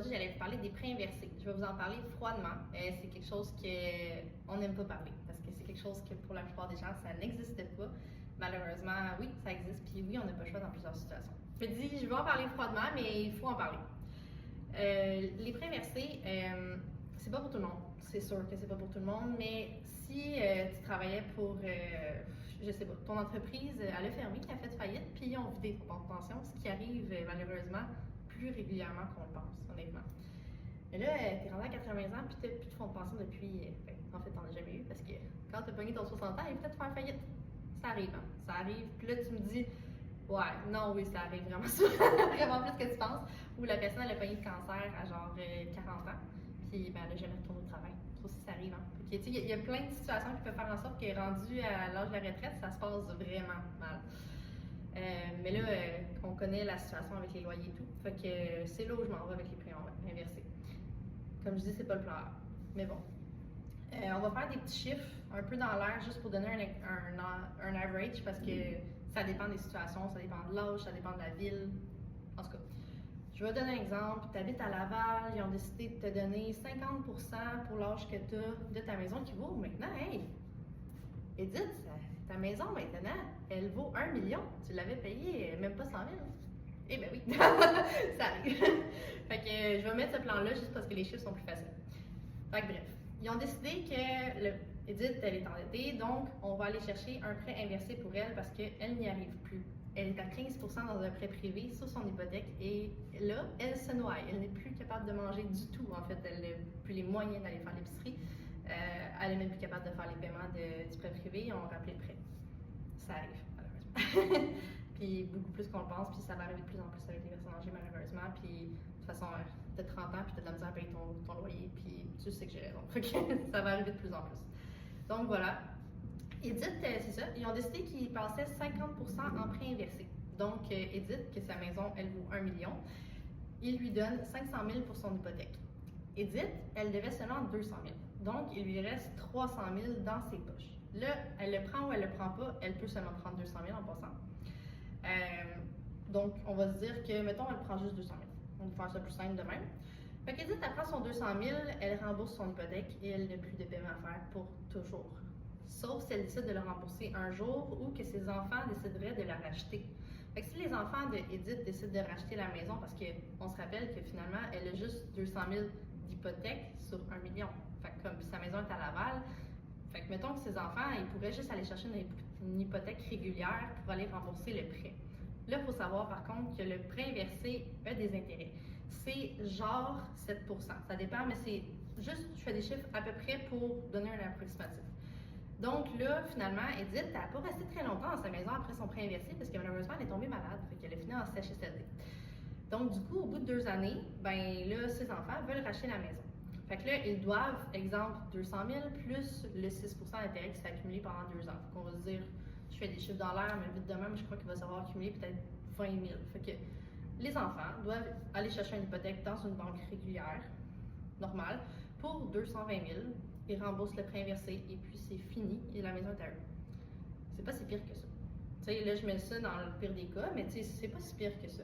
aujourd'hui, j'allais vous parler des prêts inversés. Je vais vous en parler froidement. C'est quelque chose qu'on n'aime pas parler parce que c'est quelque chose que pour la plupart des gens, ça n'existe pas. Malheureusement, oui, ça existe, puis oui, on n'a pas le choix dans plusieurs situations. Je me dis, je vais en parler froidement, mais il faut en parler. Les prêts inversés, c'est pas pour tout le monde. C'est sûr que c'est pas pour tout le monde, mais si tu travaillais pour, je sais pas, ton entreprise, elle a fermé, elle a fait faillite, puis ils ont vidé ton compte de pension, ce qui arrive malheureusement plus régulièrement qu'on le pense, honnêtement. Mais là, t'es rendu à 80 ans, puis t'as plus de fonds de pension depuis, en fait, t'en as jamais eu, parce que quand t'as pogné ton 60 ans, il est peut-être faire faillite. Ça arrive, hein? Ça arrive, puis là, tu me dis, ouais, non, oui, ça arrive vraiment souvent, vraiment plus que tu penses, où la personne, elle a pogné de cancer à genre 40 ans, puis ben, elle n'a jamais retourné au travail. Ça aussi, ça arrive, hein? Puis, tu sais, il y a plein de situations qui peuvent faire en sorte que, rendu à l'âge de la retraite, ça se passe vraiment mal. Mais là, on connaît la situation avec les loyers et tout. Fait que c'est là où je m'en vais avec les prix inversés. Comme je dis, c'est pas le plan A. Mais bon. On va faire des petits chiffres un peu dans l'air juste pour donner un average parce que ça dépend des situations, ça dépend de l'âge, ça dépend de la ville. En tout cas, je vais donner un exemple. Tu habites à Laval, ils ont décidé de te donner 50% pour l'âge que tu as de ta maison qui vaut maintenant. Hey! Edith, ta maison maintenant, elle vaut 1 million. Tu l'avais payée même pas 100 000. Eh ben oui, ça arrive. Fait que je vais mettre ce plan-là juste parce que les chiffres sont plus faciles. Fait que bref, ils ont décidé que Edith, elle est endettée, donc on va aller chercher un prêt inversé pour elle parce qu'elle n'y arrive plus. Elle est à 15% dans un prêt privé sur son hypothèque et là, elle se noie. Elle n'est plus capable de manger du tout. En fait, elle n'a plus les moyens d'aller faire l'épicerie. Elle n'est même plus capable de faire les paiements du prêt privé. Ils ont rappelé le prêt. Ça arrive, malheureusement. Puis beaucoup plus qu'on le pense, puis ça va arriver de plus en plus avec les personnes âgées, malheureusement. Puis de toute façon, t'as 30 ans, puis t'as de la misère à payer ton loyer, puis tu sais que j'ai raison. Ça va arriver de plus en plus. Donc voilà. Edith, c'est ça. Ils ont décidé qu'ils passaient 50% en prêt inversé. Donc Edith, que sa maison, elle vaut 1 million, il lui donne 500 000 pour son hypothèque. Edith, elle devait seulement 200 000. Donc, il lui reste 300 000 dans ses poches. Là, elle le prend ou elle le prend pas, elle peut seulement prendre 200 000 en passant. Donc, on va se dire que, mettons, elle prend juste 200 000. On va faire ça plus simple de même. Fait qu'Edith, elle prend son 200 000, elle rembourse son hypothèque et elle n'a plus de paiement à faire pour toujours. Sauf si elle décide de le rembourser un jour ou que ses enfants décideraient de la racheter. Fait que si les enfants d'Edith décident de racheter la maison, parce qu'on se rappelle que finalement, elle a juste 200 000 d'hypothèque sur 1 million. Fait que comme sa maison est à Laval, fait que mettons que ses enfants, ils pourraient juste aller chercher une hypothèque régulière pour aller rembourser le prêt. Là, il faut savoir par contre que le prêt inversé a des intérêts. C'est genre 7%. Ça dépend, mais c'est juste, je fais des chiffres à peu près pour donner un approximatif. Donc là, finalement, Edith, elle n'a pas resté très longtemps dans sa maison après son prêt inversé parce que malheureusement, elle est tombée malade. Fait qu'elle a fini en CHSLD. Donc du coup, au bout de 2 années, ben là, ses enfants veulent racheter la maison. Fait que là, ils doivent, exemple, 200 000 plus le 6% d'intérêt qui s'est accumulé pendant 2 ans. Fait qu'on va se dire, je fais des chiffres dans l'air, mais vite de même, je crois qu'il va savoir accumuler peut-être 20 000. Fait que les enfants doivent aller chercher une hypothèque dans une banque régulière, normale, pour 220 000. Ils remboursent le prêt inversé et puis c'est fini et la maison est à eux. C'est pas si pire que ça. Tu sais, là, je mets ça dans le pire des cas, mais tu sais, c'est pas si pire que ça.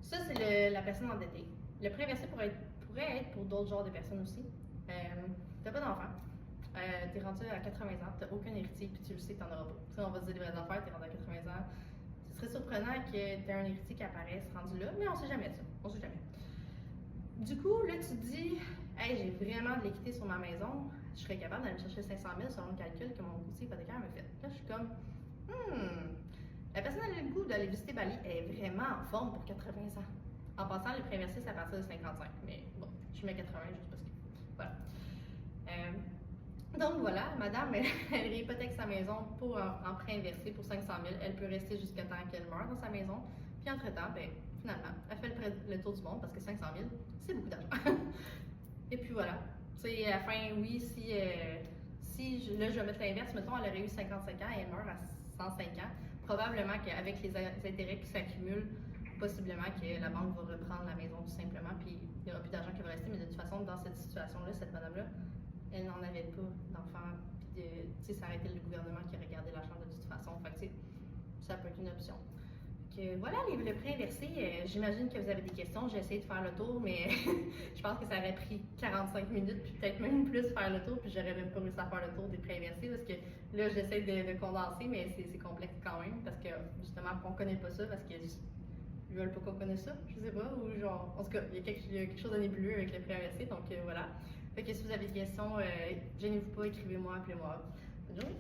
Ça, c'est la personne endettée. Le prêt inversé pourrait être pour d'autres genres de personnes aussi. T'as pas d'enfant, t'es rendu à 80 ans, t'as aucun héritier, puis tu le sais que t'en auras pas. Tu sais, on va se dire des vraies affaires, t'es rendu à 80 ans. Ce serait surprenant que t'aies un héritier qui apparaisse rendu là, mais on sait jamais ça. On sait jamais. Du coup, là, tu te dis, hey, j'ai vraiment de l'équité sur ma maison, je serais capable d'aller me chercher 500 000 selon le calcul que mon courtier hypothécaire me fait. Là, je suis comme, la personne a le goût d'aller visiter Bali, elle est vraiment en forme pour 80 ans. En passant, le prêt inversé, c'est à partir de 55. Mais bon, je mets 80 juste parce que. Voilà. Donc voilà, madame, elle réhypothèque sa maison pour en prêt inversé pour 500 000. Elle peut rester jusqu'à temps qu'elle meure dans sa maison. Puis entre-temps, ben, finalement, elle fait le tour du monde parce que 500 000, c'est beaucoup d'argent. Et puis voilà. Tu sais, à la fin, oui, là, je vais mettre l'inverse, mettons, elle aurait eu 55 ans et elle meurt à 105 ans. Probablement qu'avec les intérêts qui s'accumulent, possiblement que la banque va reprendre la maison tout simplement, puis il n'y aura plus d'argent qui va rester. Mais de toute façon, dans cette situation-là, cette madame-là, elle n'en avait pas d'enfant. Puis ça aurait été le gouvernement qui aurait gardé l'argent de toute façon. Fait que, ça peut être une option. Voilà, le prêt inversé, j'imagine que vous avez des questions. J'ai essayé de faire le tour, mais je pense que ça aurait pris 45 minutes, puis peut-être même plus faire le tour, puis j'aurais même pas réussi à faire le tour des prêts inversés parce que là, j'essaie de condenser, mais c'est complexe quand même parce que justement, on connaît pas ça parce qu'ils veulent pas qu'on connaisse ça, je sais pas, ou genre, en tout cas, il y a quelque chose de nébuleux avec les prêts inversés, donc voilà. Fait que si vous avez des questions, gênez-vous pas, écrivez-moi, appelez-moi. Bonne journée!